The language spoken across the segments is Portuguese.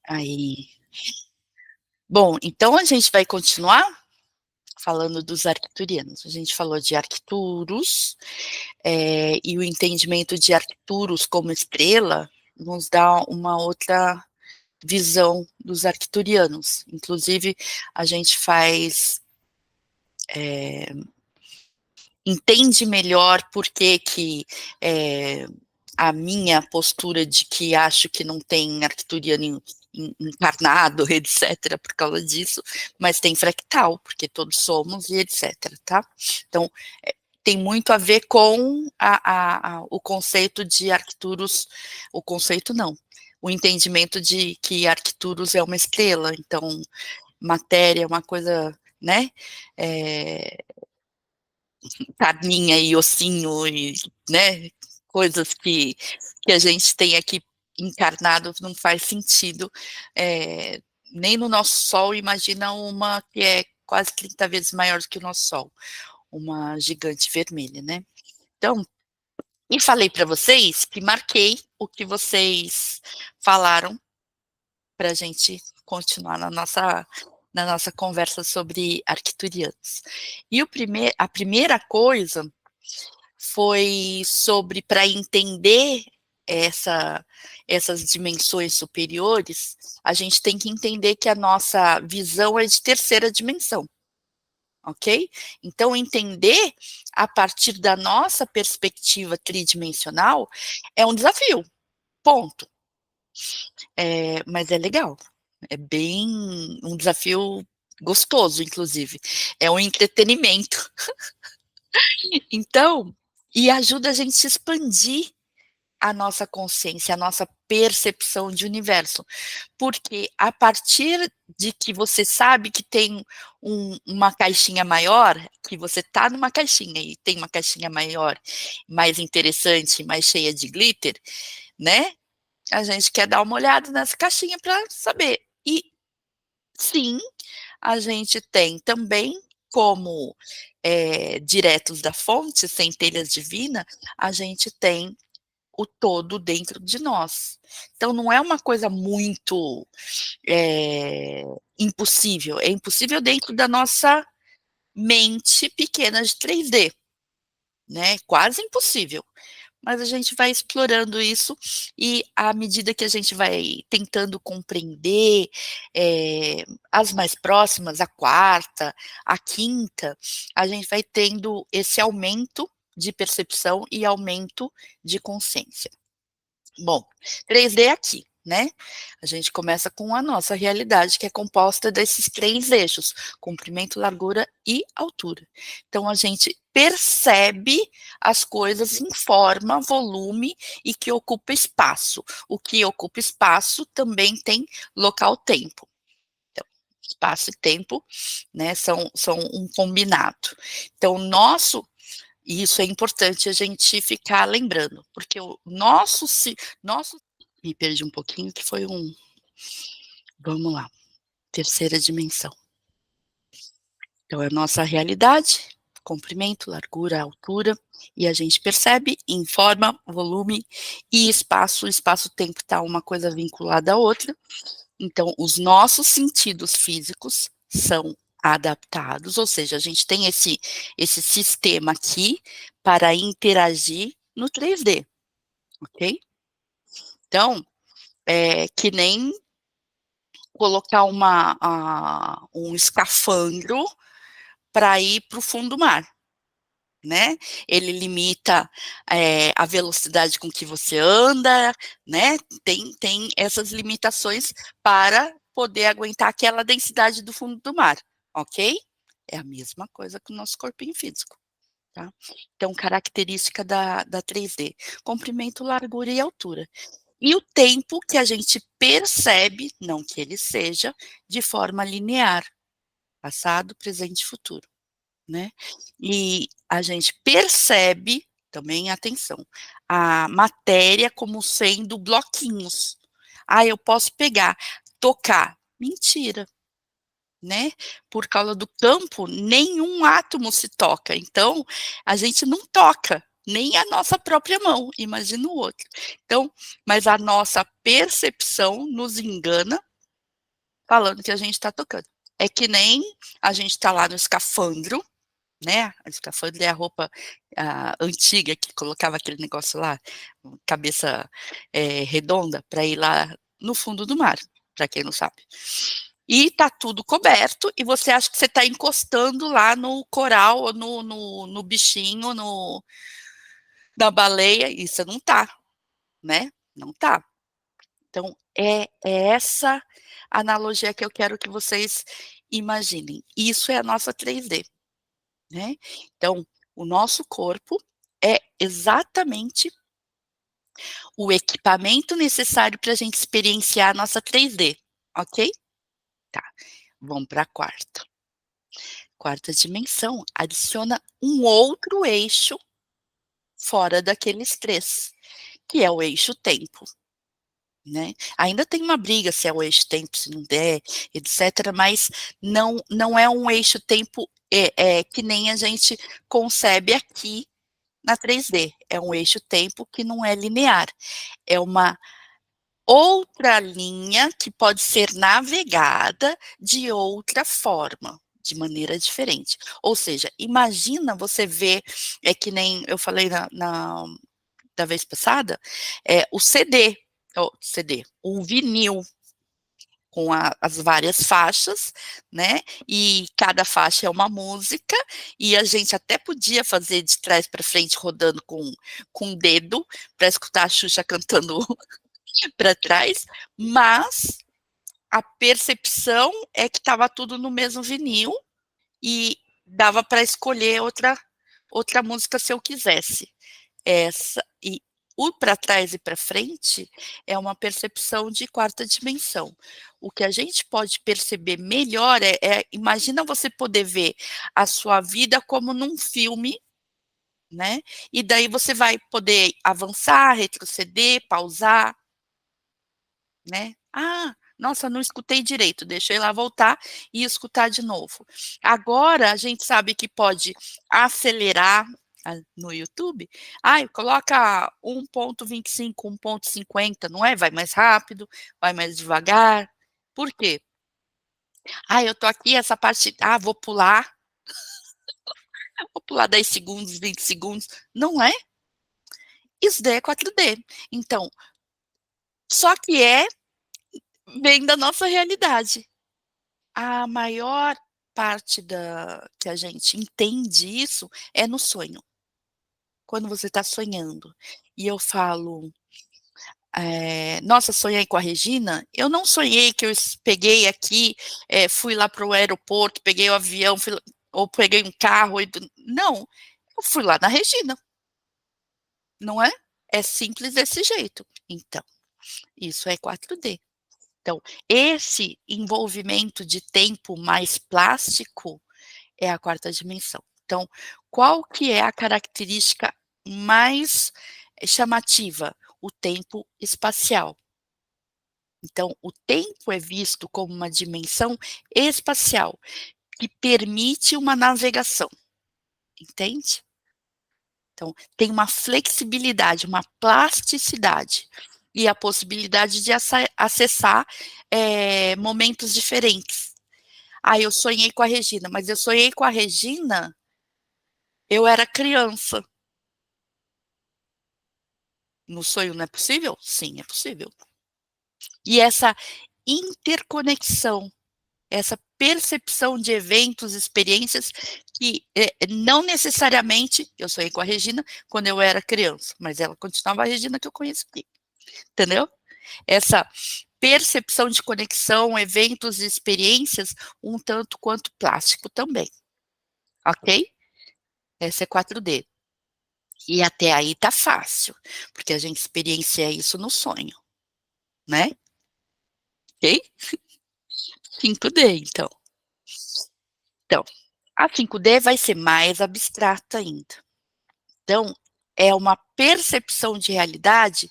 Aí. Bom, então a gente vai continuar falando dos arcturianos. A gente falou de Arcturus, e o entendimento de Arcturus como estrela nos dá uma outra visão dos arcturianos. Inclusive, a gente entende melhor por que a minha postura de que acho que não tem arcturiano encarnado, etc., por causa disso, mas tem fractal, porque todos somos e etc., tá? Então, tem muito a ver com o conceito de Arcturus, o conceito não, o entendimento de que Arcturus é uma estrela, então, matéria é uma coisa, né, carninha e ossinho e, né, coisas que a gente tem aqui encarnado não faz sentido, nem no nosso Sol, imagina uma que é quase 30 vezes maior do que o nosso Sol, uma gigante vermelha, né. Então, e falei para vocês que marquei o que vocês falaram para a gente continuar na nossa conversa sobre arcturianos. E a primeira coisa foi sobre para entender essa essas dimensões superiores, a gente tem que entender que a nossa visão é de terceira dimensão, ok? Então entender a partir da nossa perspectiva tridimensional é um desafio, ponto. Mas é legal, é bem um desafio gostoso inclusive, é um entretenimento. Então, e ajuda a gente a expandir a nossa consciência, a nossa percepção de universo, porque a partir de que você sabe que tem uma caixinha maior, que você está numa caixinha e tem uma caixinha maior, mais interessante, mais cheia de glitter, né, a gente quer dar uma olhada nessa caixinha para saber. E sim, a gente tem também como, diretos da fonte, centelhas divina, a gente tem o todo dentro de nós. Então não é uma coisa muito, impossível, é impossível dentro da nossa mente pequena de 3D, né, quase impossível. Mas a gente vai explorando isso e à medida que a gente vai tentando compreender, as mais próximas, a quarta, a quinta, a gente vai tendo esse aumento de percepção e aumento de consciência. Bom, 3D aqui, né, a gente começa com a nossa realidade, que é composta desses 3 eixos: comprimento, largura e altura. Então a gente percebe as coisas em forma, volume e que ocupa espaço. O que ocupa espaço também tem local-tempo. Então, espaço e tempo, né, são um combinado. Então nosso e isso é importante a gente ficar lembrando, porque o nosso me perdi um pouquinho que foi vamos lá, terceira dimensão. Então é a nossa realidade, comprimento, largura, altura, e a gente percebe em forma, volume e espaço, o espaço-tempo está uma coisa vinculada à outra, então os nossos sentidos físicos são adaptados, ou seja, a gente tem esse sistema aqui para interagir no 3D, ok? Então, que nem colocar um escafandro para ir para o fundo do mar, né? Ele limita, a velocidade com que você anda, né? Tem essas limitações para poder aguentar aquela densidade do fundo do mar, ok? É a mesma coisa que o nosso corpinho físico, tá? Então, característica da 3D: comprimento, largura e altura. E o tempo que a gente percebe, não que ele seja, de forma linear, passado, presente e futuro, né. E a gente percebe, também atenção, a matéria como sendo bloquinhos. "Ah, eu posso pegar, tocar", mentira, né, por causa do campo, nenhum átomo se toca, então a gente não toca, nem a nossa própria mão, imagina o outro. Então, mas a nossa percepção nos engana, falando que a gente está tocando. É que nem a gente está lá no escafandro, né, a escafandro é a roupa, antiga que colocava aquele negócio lá, cabeça, redonda, para ir lá no fundo do mar, para quem não sabe. E tá tudo coberto, e você acha que você está encostando lá no coral, ou no bichinho, na baleia, e você não tá, né, não tá. Então, é essa analogia que eu quero que vocês imaginem. Isso é a nossa 3D, né. Então, o nosso corpo é exatamente o equipamento necessário para a gente experienciar a nossa 3D, ok? Tá, vamos para a quarta. Quarta dimensão adiciona um outro eixo fora daqueles 3, que é o eixo tempo. Né. Ainda tem uma briga se é o eixo tempo, se não é, etcétera, mas não é um eixo tempo, que nem a gente concebe aqui na 3D, é um eixo tempo que não é linear, é uma outra linha que pode ser navegada de outra forma, de maneira diferente. Ou seja, imagina você ver, é que nem eu falei da vez passada, o CD, o vinil com as várias faixas, né, e cada faixa é uma música, e a gente até podia fazer de trás para frente rodando com o dedo, para escutar a Xuxa cantando para trás, mas a percepção é que estava tudo no mesmo vinil, e dava para escolher outra música se eu quisesse. Essa e o para trás e para frente é uma percepção de quarta dimensão. O que a gente pode perceber melhor imagina você poder ver a sua vida como num filme, né, e daí você vai poder avançar, retroceder, pausar, né. "Ah, nossa, não escutei direito, deixa eu ir lá voltar e escutar de novo". Agora a gente sabe que pode acelerar, no YouTube, ai, coloca 1.25, 1.50, não é, vai mais rápido, vai mais devagar. Por quê? "Ah, eu tô aqui, essa parte, vou pular 10 segundos, 20 segundos", não é? Isso daí é 4D. Então, só que vem da nossa realidade. A maior parte da que a gente entende isso é no sonho, quando você está sonhando. E eu falo, "Nossa, sonhei com a Regina", eu não sonhei que eu peguei aqui, fui lá para o aeroporto, peguei o avião, fui lá ou peguei um carro e não, eu fui lá na Regina, não é? É simples desse jeito. Então, isso é 4D. Então, esse envolvimento de tempo mais plástico é a quarta dimensão. Então, qual que é a característica mais chamativa? O tempo espacial. Então, o tempo é visto como uma dimensão espacial, que permite uma navegação, entende? Então, tem uma flexibilidade, uma plasticidade, e a possibilidade de acessar, momentos diferentes. "Ah, eu sonhei com a Regina", mas eu sonhei com a Regina, eu era criança. No sonho não é possível? Sim, é possível. E essa interconexão, essa percepção de eventos, experiências que, não necessariamente eu sonhei com a Regina quando eu era criança, mas ela continuava a Regina que eu conheço aqui, entendeu? Essa percepção de conexão, eventos e experiências, um tanto quanto plástico também, ok? Essa é 4D. E até aí tá fácil, porque a gente experiencia isso no sonho, né, ok? 5D então. Então, a 5D vai ser mais abstrata ainda. Então, é uma percepção de realidade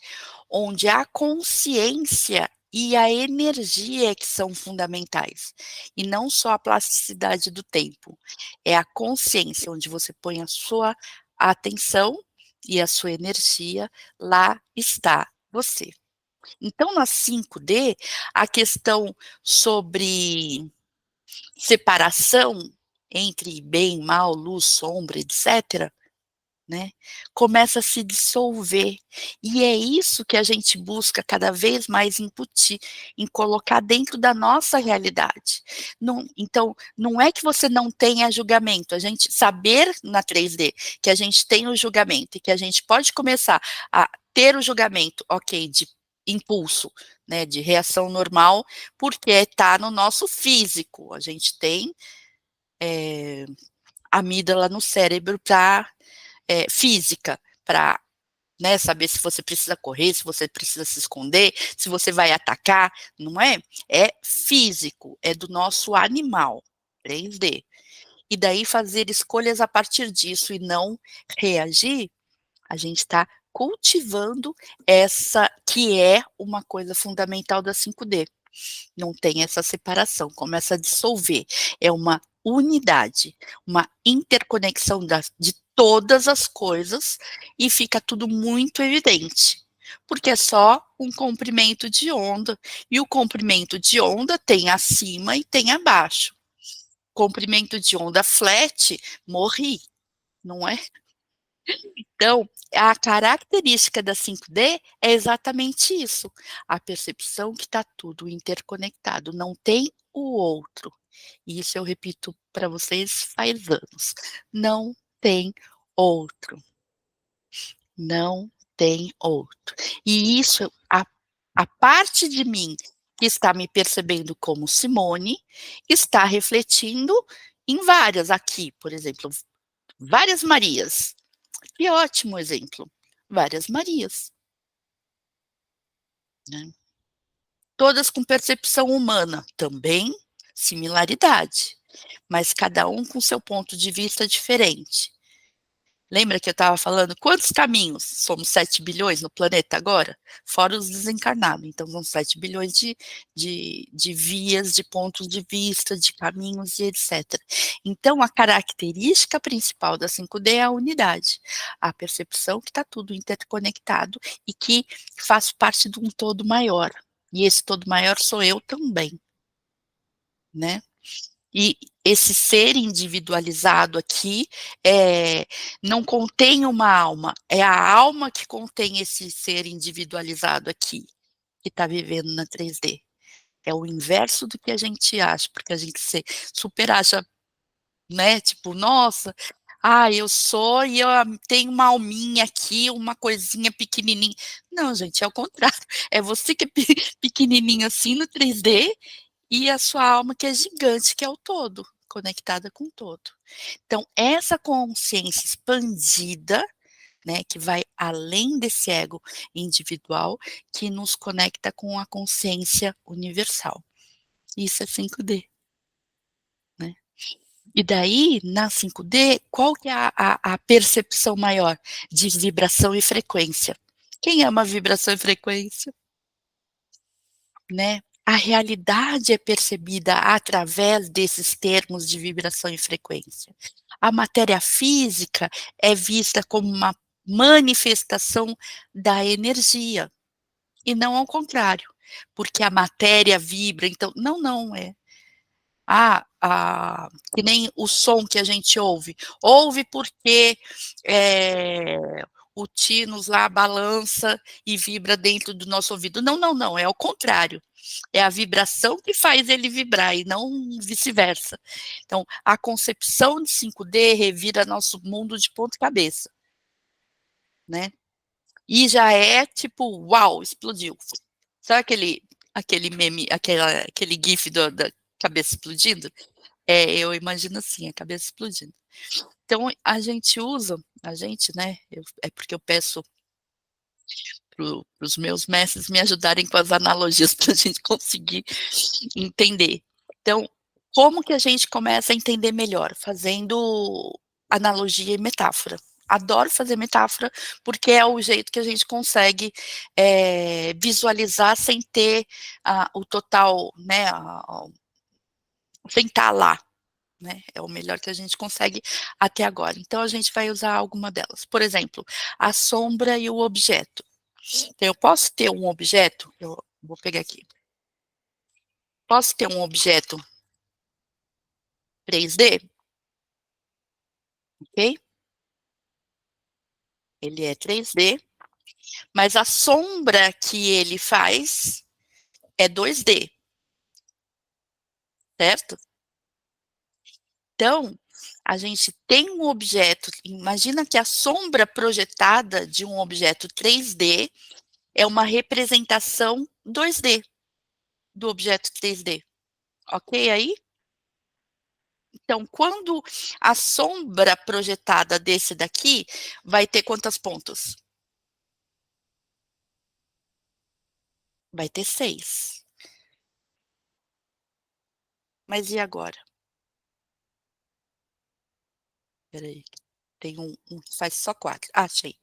onde a consciência e a energia que são fundamentais, e não só a plasticidade do tempo. É a consciência onde você põe a sua atenção e a sua energia, lá está você. Então, na 5D, a questão sobre separação entre bem, mal, luz, sombra, etc., né, começa a se dissolver. E é isso que a gente busca cada vez mais incutir, em colocar dentro da nossa realidade. Então, não é que você não tenha julgamento, a gente saber na 3D que a gente tem o julgamento e que a gente pode começar a ter o julgamento, ok, de impulso, né, de reação normal, porque está no nosso físico. A gente tem amígdala no cérebro para física, para, né, saber se você precisa correr, se você precisa se esconder, se você vai atacar, não é? É físico, é do nosso animal, 3D. E daí fazer escolhas a partir disso e não reagir, a gente está cultivando essa que é uma coisa fundamental da 5D. Não tem essa separação, começa a dissolver. É uma unidade, uma interconexão de todas as coisas e fica tudo muito evidente, porque é só um comprimento de onda, e o comprimento de onda tem acima e tem abaixo. Comprimento de onda flat, morri, não é? Então, a característica da 5D é exatamente isso, a percepção que está tudo interconectado, não tem o outro. E isso eu repito para vocês faz anos, não tem outro, não tem outro. E isso, a parte de mim que está me percebendo como Simone, está refletindo em várias aqui, por exemplo, várias Marias. Que ótimo exemplo. Várias Marias, né? Todas com percepção humana, também similaridade, mas cada um com seu ponto de vista diferente. Lembra que eu estava falando quantos caminhos? Somos 7 bilhões no planeta agora? Fora os desencarnados, então são 7 bilhões de vias, de pontos de vista, de caminhos e etc. Então, a característica principal da 5D é a unidade, a percepção que está tudo interconectado e que faz parte de um todo maior. E esse todo maior sou eu também, né? E esse ser individualizado aqui, não contém uma alma, é a alma que contém esse ser individualizado aqui, que está vivendo na 3D. É o inverso do que a gente acha, porque a gente se super acha, né, tipo, nossa, eu sou e eu tenho uma alminha aqui, uma coisinha pequenininha. Não, gente, é o contrário, é você que é pequenininho assim no 3D, e a sua alma que é gigante, que é o todo, conectada com o todo. Então, essa consciência expandida, né, que vai além desse ego individual, que nos conecta com a consciência universal. Isso é 5D, né? E daí, na 5D, qual que é a percepção maior? De vibração e frequência. Quem ama vibração e frequência? Né? A realidade é percebida através desses termos de vibração e frequência. A matéria física é vista como uma manifestação da energia, e não ao contrário, porque a matéria vibra, então não é. Que nem o som que a gente ouve porque o tínus lá balança e vibra dentro do nosso ouvido. Não, é ao contrário. É a vibração que faz ele vibrar e não vice-versa. Então, a concepção de 5D revira nosso mundo de ponta cabeça, né? E já é tipo, uau, explodiu. Sabe aquele meme, aquele gif da cabeça explodindo? Eu imagino assim, a cabeça explodindo. Então, a gente, né, é porque eu peço para os meus mestres me ajudarem com as analogias para a gente conseguir entender. Então, como que a gente começa a entender melhor? Fazendo analogia e metáfora. Adoro fazer metáfora, porque é o jeito que a gente consegue visualizar sem ter o total, né, sem estar lá. né, é o melhor que a gente consegue até agora. Então a gente vai usar alguma delas. Por exemplo, a sombra e o objeto. Então eu posso ter um objeto, eu vou pegar aqui. Posso ter um objeto 3D, ok? Ele é 3D, mas a sombra que ele faz é 2D, certo? Então, a gente tem um objeto, imagina que a sombra projetada de um objeto 3D é uma representação 2D do objeto 3D, ok aí? Então, quando a sombra projetada desse daqui vai ter quantas pontas? Vai ter 6. Mas e agora? Espera aí, tem um que faz só 4. Ah, achei.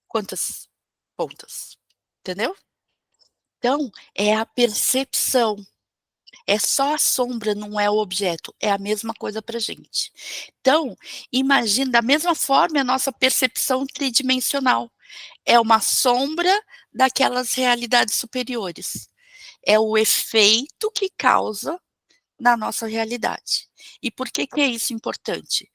Quantas pontas? Entendeu? Então, é a percepção. É só a sombra, não é o objeto, é a mesma coisa para gente. Então, imagine da mesma forma a nossa percepção tridimensional, é uma sombra daquelas realidades superiores, é o efeito que causa na nossa realidade. E por que que é isso importante?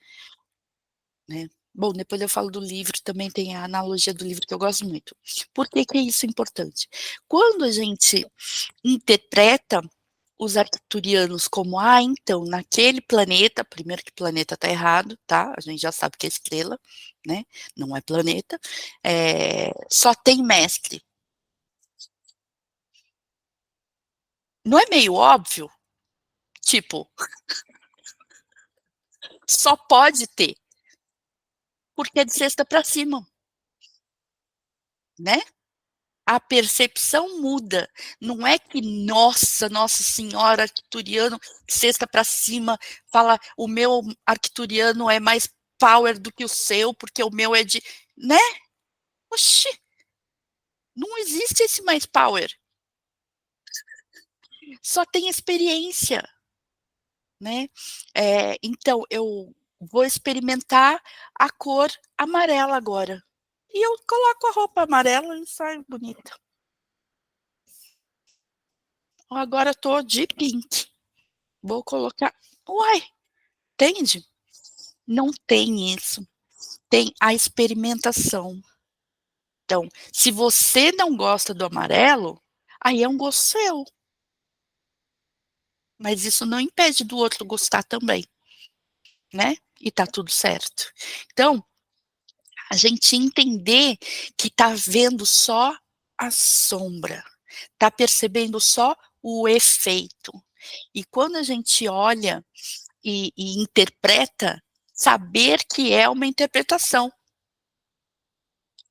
Né. Bom, depois eu falo do livro, também tem a analogia do livro que eu gosto muito. Por que que é isso importante? Quando a gente interpreta os arcturianos como: "Ah, então, naquele planeta", primeiro que planeta está errado, tá, a gente já sabe que é estrela, né, não é planeta, só tem mestre. Não é meio óbvio? Tipo, só pode ter, porque é de sexta para cima, né. A percepção muda, não é que: "Nossa, nossa senhora, arcturiano, sexta para cima, fala o meu arcturiano é mais power do que o seu, porque o meu é de", né. Oxi, não existe esse mais power, só tem experiência, né. Então eu vou experimentar a cor amarela agora, e eu coloco a roupa amarela e saio bonita. Agora tô de pink, vou colocar, uai, entende? Não tem isso, tem a experimentação. Então, se você não gosta do amarelo, aí é um gosto seu, mas isso não impede do outro gostar também, né, e tá tudo certo. Então, a gente entender que tá vendo só a sombra, tá percebendo só o efeito. E quando a gente olha e interpreta, saber que é uma interpretação.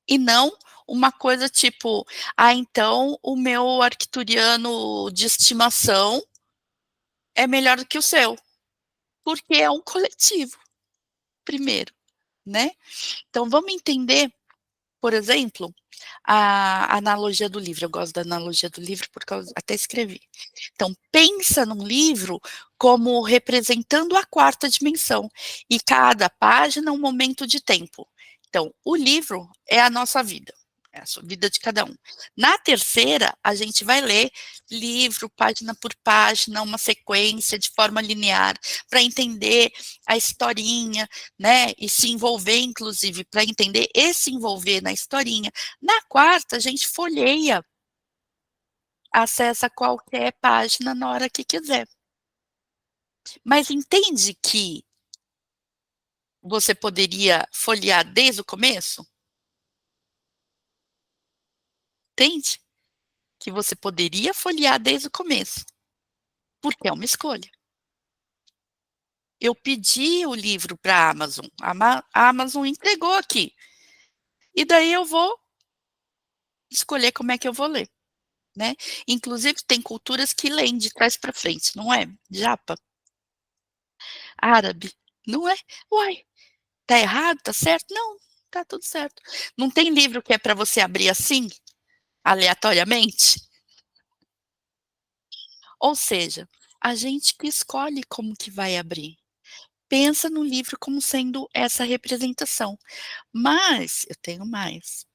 E não uma coisa tipo: "Ah, então o meu arcturiano de estimação é melhor do que o seu", porque é um coletivo, primeiro, né. Então vamos entender, por exemplo, a analogia do livro, eu gosto da analogia do livro por causa, até escrevi. Então pensa num livro como representando a quarta dimensão, e cada página um momento de tempo. Então o livro é a nossa vida, é a vida de cada um. Na terceira, a gente vai ler livro, página por página, uma sequência de forma linear, para entender a historinha, né, e se envolver inclusive para entender e se envolver na historinha. Na quarta, a gente folheia, acessa qualquer página na hora que quiser. Mas entende que você poderia folhear desde o começo? Entende? Que você poderia folhear desde o começo, porque é uma escolha. Eu pedi o livro para a Amazon, a Amazon entregou aqui, e daí eu vou escolher como é que eu vou ler, né. Inclusive tem culturas que leem de trás para frente, não é? Japa, árabe, não é? Uai, tá errado, tá certo? Não, tá tudo certo. Não tem livro que é para você abrir assim, aleatoriamente? Ou seja, a gente que escolhe como que vai abrir. Pensa no livro como sendo essa representação. Mas, eu tenho mais,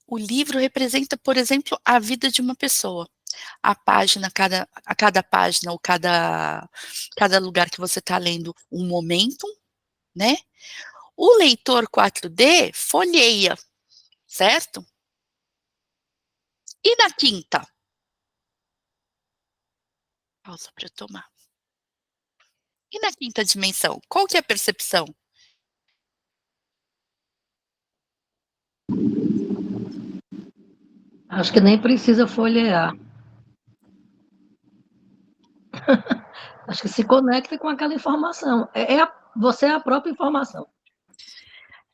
o livro representa, por exemplo, a vida de uma pessoa. A cada página ou cada lugar que você está lendo, um momento, né. O leitor 4D folheia, certo? E na quinta? Pausa para eu tomar. E na quinta dimensão, qual que é a percepção? Acho que nem precisa folhear. Acho que se conecta com aquela informação. Você é a própria informação.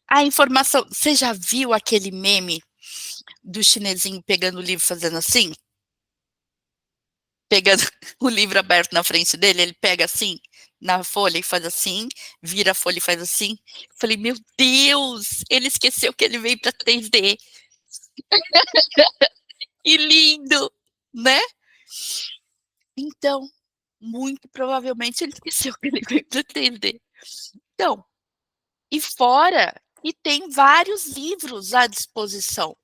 A informação, você já viu aquele meme do chinesinho pegando o livro fazendo assim? Pegando o livro aberto na frente dele, ele pega assim, na folha e faz assim, vira a folha e faz assim. Falei: "Meu Deus, ele esqueceu que ele veio para 3D". Que lindo, né? Então, muito provavelmente ele esqueceu que ele veio para 3D. Então, e fora que tem vários livros à disposição.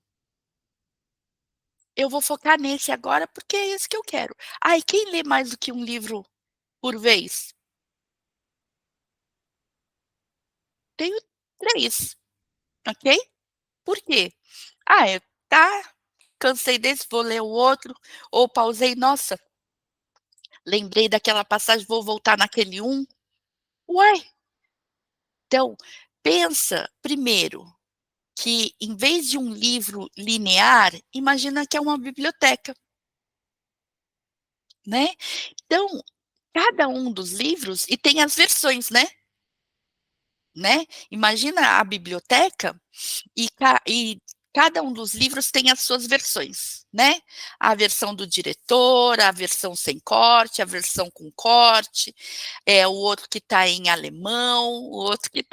Eu vou focar nesse agora, porque é esse que eu quero. Ai, quem lê mais do que um livro por vez? Tenho 3, ok? Por quê? Ah, tá, cansei desse, vou ler o outro, ou pausei, nossa, lembrei daquela passagem, vou voltar naquele um. Uai, então, pensa primeiro que em vez de um livro linear, imagina que é uma biblioteca, né. Então, cada um dos livros e tem as versões, né. Imagina a biblioteca e cada um dos livros tem as suas versões, né. A versão do diretor, a versão sem corte, a versão com corte, o outro que está em alemão, o outro que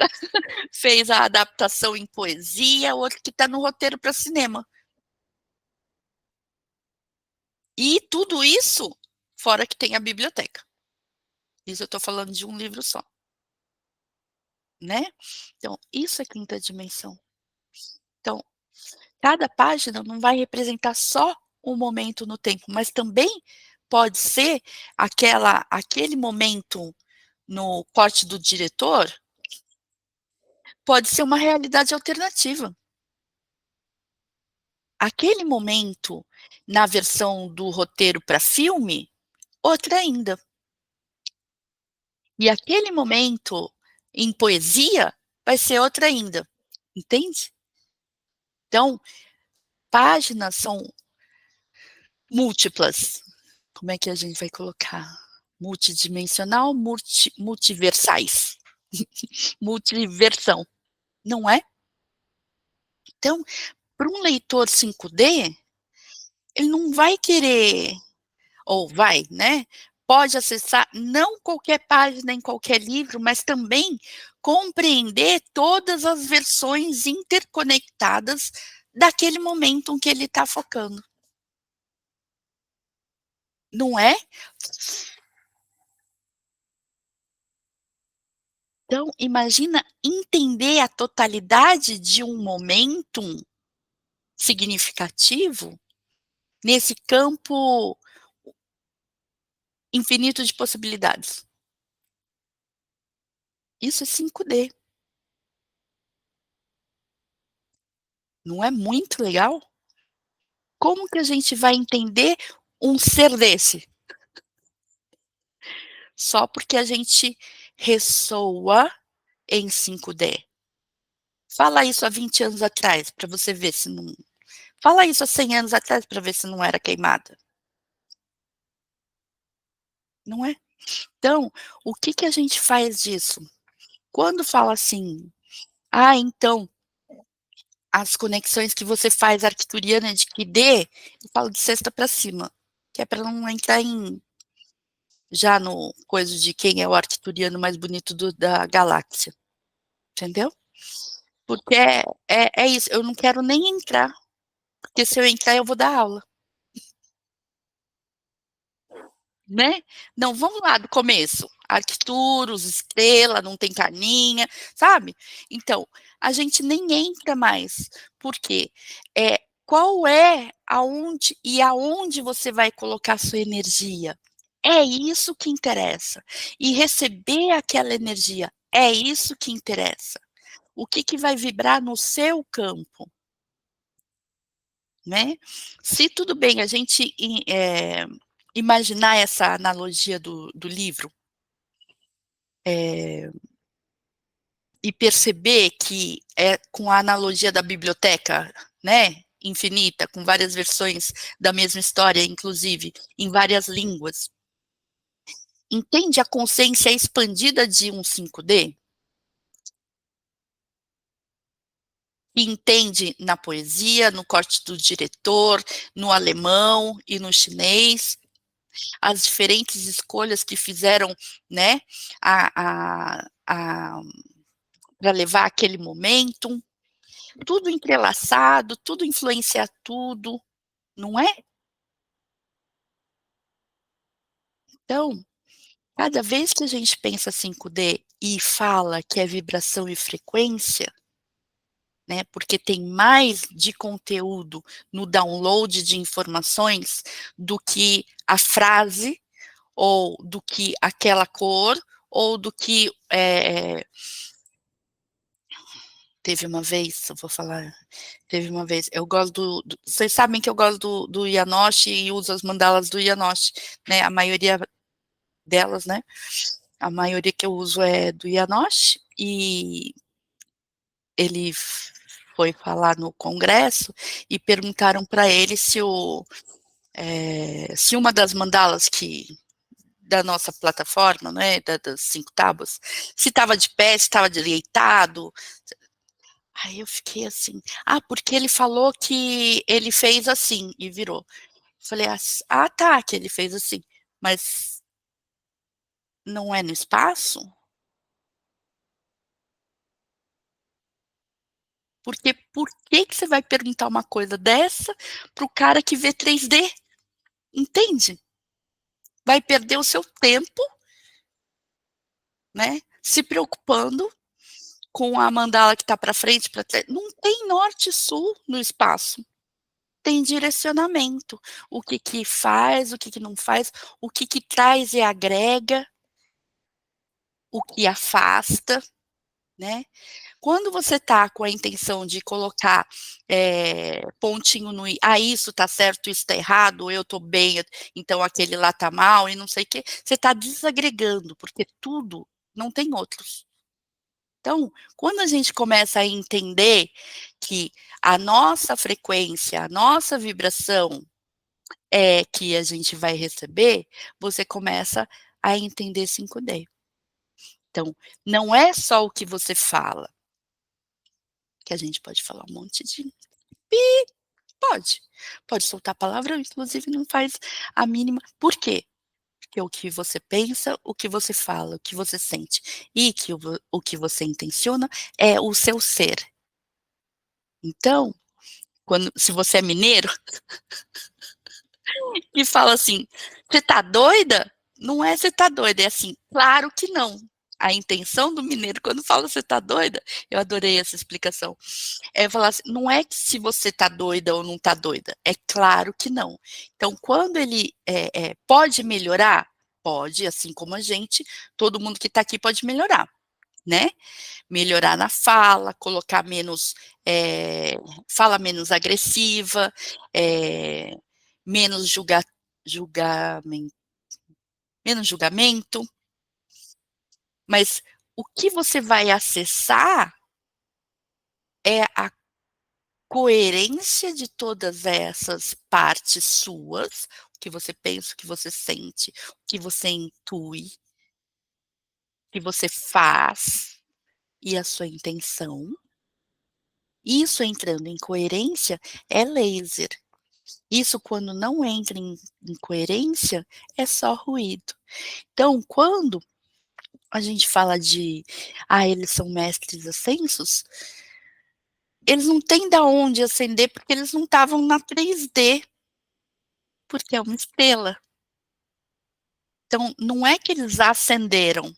fez a adaptação em poesia, o outro que está no roteiro para cinema. E tudo isso, fora que tem a biblioteca. Isso eu estou falando de um livro só, né. Então, isso é quinta dimensão. Então, cada página não vai representar só um momento no tempo, mas também pode ser aquele momento no corte do diretor, pode ser uma realidade alternativa. Aquele momento na versão do roteiro para filme, outra ainda. E aquele momento em poesia vai ser outra ainda, entende? Então, páginas são múltiplas. Como é que a gente vai colocar? Multidimensional, multiversais, multiversão, não é? Então, para um leitor 5D, ele não vai querer, ou vai, né, pode acessar não qualquer página em qualquer livro, mas também compreender todas as versões interconectadas daquele momento em que ele está focando. Não é? Então, imagina entender a totalidade de um momento significativo nesse campo infinito de possibilidades. Isso é 5D. Não é muito legal? Como que a gente vai entender um ser desse? Só porque a gente ressoa em 5D. Fala isso há 20 anos atrás, para você ver se não. Fala isso há 100 anos atrás, para ver se não era queimada. Não é? Então, o que que a gente faz disso? Quando fala assim: "Ah, então, as conexões que você faz arcturiana de que dê", eu falo de sexta para cima, que é para não entrar já no coisa de quem é o arcturiano mais bonito da galáxia, entendeu? Porque é isso, eu não quero nem entrar, porque se eu entrar eu vou dar aula. né. Não, vamos lá do começo, Arcturus, estrela, não tem carninha, sabe. Então, a gente nem entra mais, porque, qual é aonde você vai colocar sua energia? É isso que interessa. E receber aquela energia, é isso que interessa. O que que vai vibrar no seu campo, né. Se tudo bem a gente imaginar essa analogia do livro, eh, e perceber que é com a analogia da biblioteca, né, infinita, com várias versões da mesma história, inclusive em várias línguas. Entende a consciência expandida de um 5D? Entende na poesia, no corte do diretor, no alemão e no chinês, as diferentes escolhas que fizeram, né, para levar aquele momento, tudo entrelaçado, tudo influencia tudo, não é? Então, cada vez que a gente pensa 5D e fala que é vibração e frequência, né, porque tem mais de conteúdo no download de informações do que a frase, ou do que aquela cor, ou do que, teve uma vez, eu vou falar, teve uma vez, eu gosto do vocês sabem que eu gosto do Yanoshi e uso as mandalas do Yanoshi, né, a maioria delas, né, a maioria que eu uso é do Yanoshi, e ele foi falar no congresso e perguntaram para ele se uma das mandalas que da nossa plataforma, né, das 5 tábuas, se estava de pé, se estava deitado. Aí eu fiquei assim: "Ah, porque ele falou que ele fez assim", e virou. Falei: "Ah, tá, que ele fez assim, mas não é no espaço? Porque por que que você vai perguntar uma coisa dessa para o cara que vê 3D, entende? Vai perder o seu tempo, né, se preocupando com a mandala que está para frente, para trás, não tem norte e sul no espaço, tem direcionamento, o que que faz, o que que não faz, o que que traz e agrega, o que afasta, né. Quando você está com a intenção de colocar, pontinho no i, "Ah, isso está certo, isso está errado, eu estou bem, então aquele lá está mal", e não sei o quê, você está desagregando, porque tudo não tem outros. Então, quando a gente começa a entender que a nossa frequência, a nossa vibração é que a gente vai receber, você começa a entender 5D. Então, não é só o que você fala, que a gente pode falar um monte de "pi", pode, pode soltar palavrão, inclusive não faz a mínima, por quê? Porque o que você pensa, o que você fala, o que você sente e que o que você intenciona é o seu ser. Então, quando se você é mineiro e fala assim: "Você tá doida?", não é "você tá doida", é assim: "Claro que não". A intenção do mineiro quando fala: "Você tá doida?", eu adorei essa explicação, é falar assim: "Não é que se você tá doida ou não tá doida, é claro que não". Então quando ele, pode melhorar? Pode, assim como a gente, todo mundo que tá aqui pode melhorar, né. Melhorar na fala, colocar menos, fala menos agressiva, eh, menos julgamen menos julgamento, mas o que você vai acessar é a coerência de todas essas partes suas, o que você pensa, o que você sente, o que você intui, o que você faz e a sua intenção. Isso entrando em coerência é laser. Isso quando não entra em coerência, é só ruído. Então, quando a gente fala de: "Ah, eles são mestres ascensos", eles não têm da onde acender, porque eles não estavam na 3D, porque é uma estrela. Então, não é que eles ascenderam,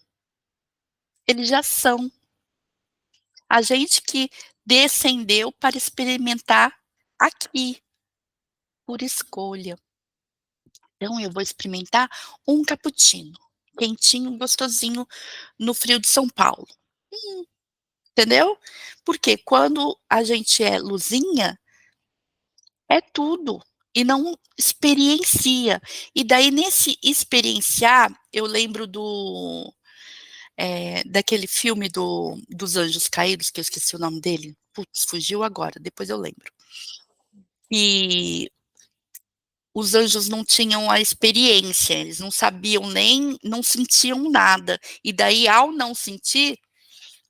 eles já são. A gente que descendeu para experimentar aqui, por escolha. Então eu vou experimentar um cappuccino, quentinho, gostosinho, no frio de São Paulo. Entendeu? Porque quando a gente é luzinha, é tudo, e não experiencia. E daí nesse experienciar, eu lembro daquele filme dos Anjos Caídos, que eu esqueci o nome dele. Putz, fugiu agora, depois eu lembro. E os anjos não tinham a experiência, eles não sabiam nem, não sentiam nada. E daí, ao não sentir,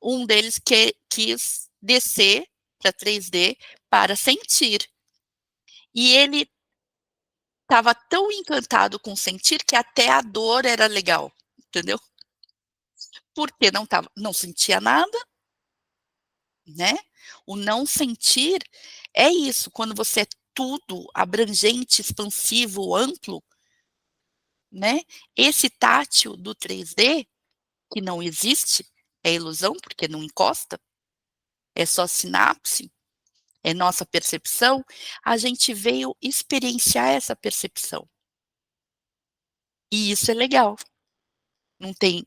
um deles quis descer para 3D para sentir. E ele estava tão encantado com sentir que até a dor era legal, entendeu? Porque não sentia nada, né? O não sentir é isso, quando você é tudo abrangente, expansivo, amplo, né? Esse tátil do 3D, que não existe, é ilusão, porque não encosta, é só sinapse, é nossa percepção, a gente veio experienciar essa percepção. E isso é legal. Não tem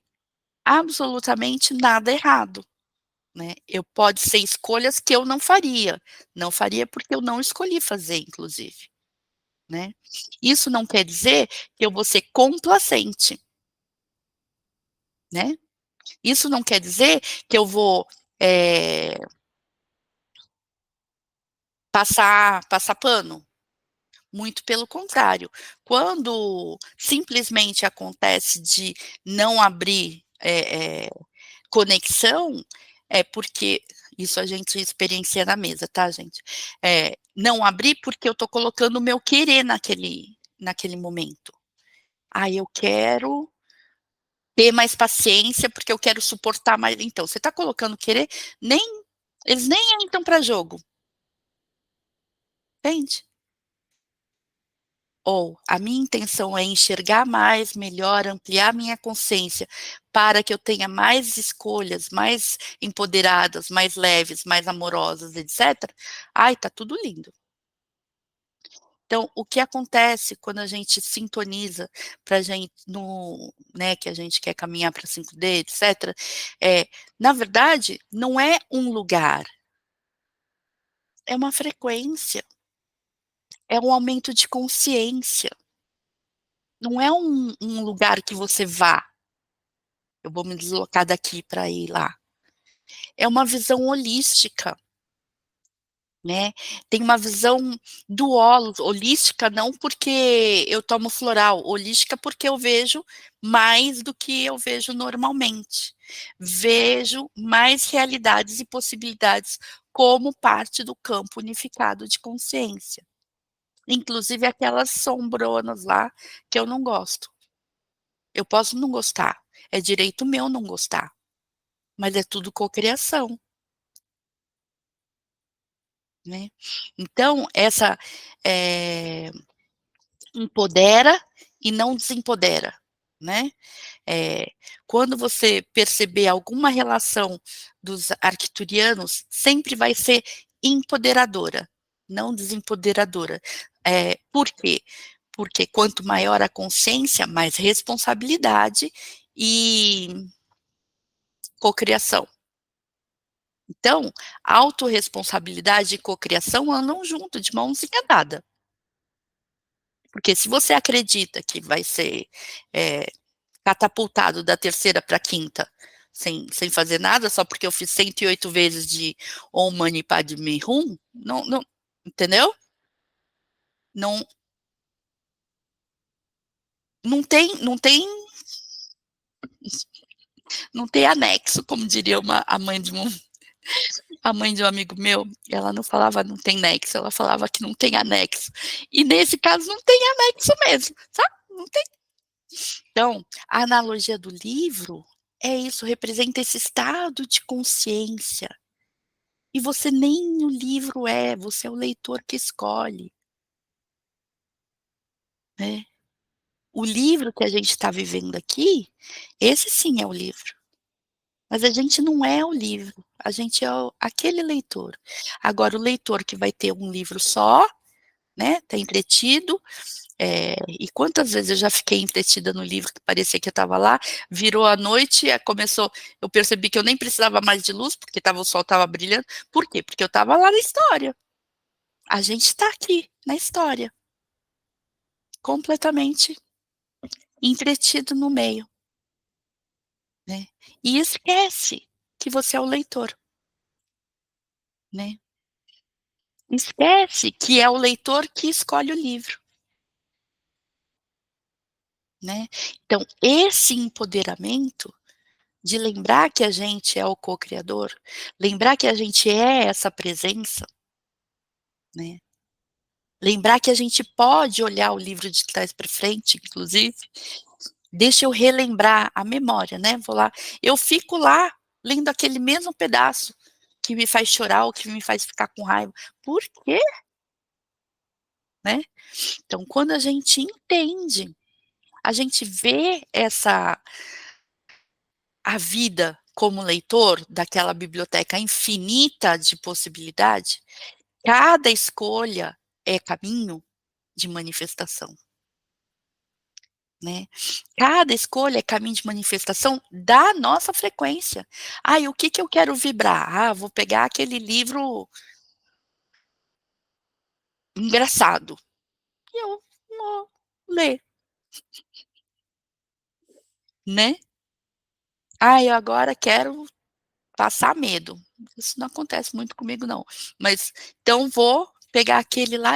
absolutamente nada errado, né? Pode ser escolhas que eu não faria. Não faria porque eu não escolhi fazer, inclusive, né? Isso não quer dizer que eu vou ser complacente, né? Isso não quer dizer que eu vou passar pano. Muito pelo contrário. Quando simplesmente acontece de não abrir conexão, é porque isso a gente experiencia na mesa, tá, gente? Não abrir porque eu estou colocando o meu querer naquele momento. Eu quero ter mais paciência porque eu quero suportar mais. Então, você está colocando querer, eles nem entram para jogo, entende? Ou a minha intenção é enxergar mais, melhor, ampliar minha consciência, para que eu tenha mais escolhas, mais empoderadas, mais leves, mais amorosas, etc. Ai, tá tudo lindo. Então, o que acontece quando a gente sintoniza pra gente né, que a gente quer caminhar para 5D, etc. Na verdade, não é um lugar, é uma frequência, é um aumento de consciência. Não é um lugar que você vá. Eu vou me deslocar daqui para ir lá. É uma visão holística, né? Tem uma visão do holística não porque eu tomo floral, holística porque eu vejo mais do que eu vejo normalmente. Vejo mais realidades e possibilidades como parte do campo unificado de consciência. Inclusive aquelas sombronas lá que eu não gosto. Eu posso não gostar, é direito meu não gostar. Mas é tudo cocriação, né. Então essa, empodera e não desempodera, né. Quando você perceber alguma relação dos arcturianos, sempre vai ser empoderadora, não desempoderadora. Por quê? Porque quanto maior a consciência, mais responsabilidade e cocriação. Então, autorresponsabilidade e cocriação andam junto, de mãozinha dada. Porque se você acredita que vai ser, catapultado da terceira para a quinta, sem fazer nada, só porque eu fiz 108 vezes de Om Mani Padme Hum, não, entendeu? Não não tem anexo, como diria a mãe de um amigo meu, ela não falava não tem nexo, ela falava que não tem anexo. E nesse caso não tem anexo mesmo, sabe? Não tem. Então, a analogia do livro é isso, representa esse estado de consciência. E você nem o livro é, você é o leitor que escolhe, né. o livro que a gente está vivendo aqui, esse sim é o livro. Mas a gente não é o livro, a gente é aquele leitor. Agora o leitor que vai ter um livro só, né, tá entretido, e quantas vezes eu já fiquei entretida no livro que parecia que eu estava lá, virou a noite, começou, eu percebi que eu nem precisava mais de luz, porque o sol estava brilhando. Por quê? Porque eu estava lá na história. A gente está aqui, na história. Completamente entretido no meio. Né? E esquece que você é o leitor. Né? Esquece que é o leitor que escolhe o livro. Né? Então, esse empoderamento de lembrar que a gente é o co-criador, lembrar que a gente é essa presença, né? Lembrar que a gente pode olhar o livro de trás para frente, inclusive, deixa eu relembrar a memória, né? Vou lá, eu fico lá lendo aquele mesmo pedaço que me faz chorar ou que me faz ficar com raiva. Por quê? Né? Então, quando a gente entende, a gente vê a vida como leitor daquela biblioteca infinita de possibilidade, cada escolha é caminho de manifestação. Né? Cada escolha é caminho de manifestação da nossa frequência. E o que eu quero vibrar? Vou pegar aquele livro engraçado. E eu vou ler. Né? Eu agora quero passar medo. Isso não acontece muito comigo, não. Mas, então vou pegar aquele lá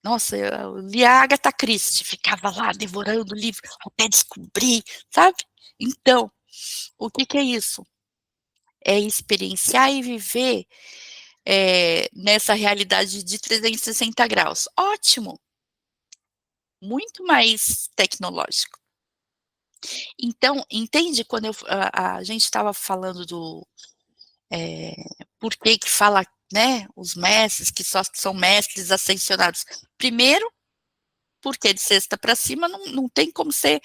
nossa, eu li a Agatha Christie, ficava lá devorando o livro até descobrir, sabe? Então, o que é isso? É experienciar e viver nessa realidade de 360 graus. Ótimo! Muito mais tecnológico. Então, entende quando a gente estava falando do por que fala, né, os mestres que só são mestres ascensionados. Primeiro, porque de sexta para cima não tem como ser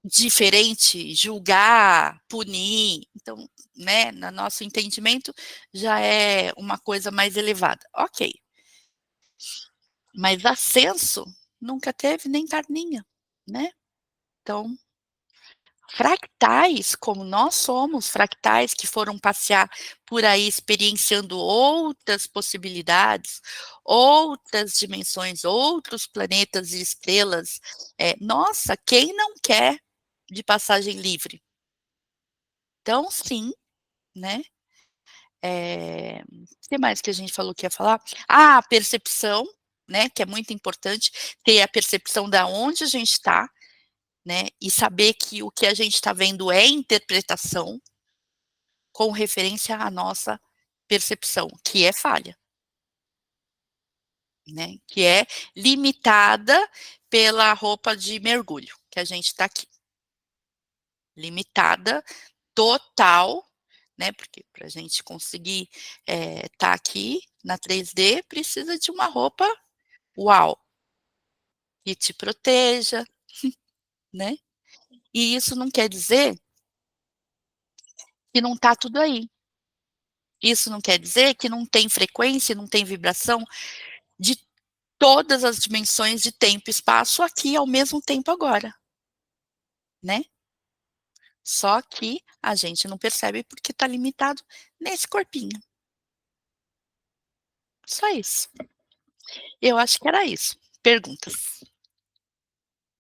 diferente, julgar, punir. Então, né, no nosso entendimento, já é uma coisa mais elevada. Ok. Mas ascenso nunca teve nem carninha, né? Então, fractais, como nós somos, fractais que foram passear por aí experienciando outras possibilidades, outras dimensões, outros planetas e estrelas. Nossa, quem não quer de passagem livre? Então, sim, né? O que mais que a gente falou que ia falar? A percepção, né? Que é muito importante, ter a percepção da onde a gente está, né? E saber que o que a gente está vendo é interpretação com referência à nossa percepção, que é falha, né? Que é limitada pela roupa de mergulho que a gente está aqui. Limitada, total, né? Porque para a gente conseguir estar aqui na 3D, precisa de uma roupa uau, que te proteja, né? E isso não quer dizer que não está tudo aí. Isso não quer dizer que não tem frequência, não tem vibração de todas as dimensões de tempo e espaço aqui ao mesmo tempo agora, né? Só que a gente não percebe porque está limitado nesse corpinho. Só isso. Eu acho que era isso. Perguntas?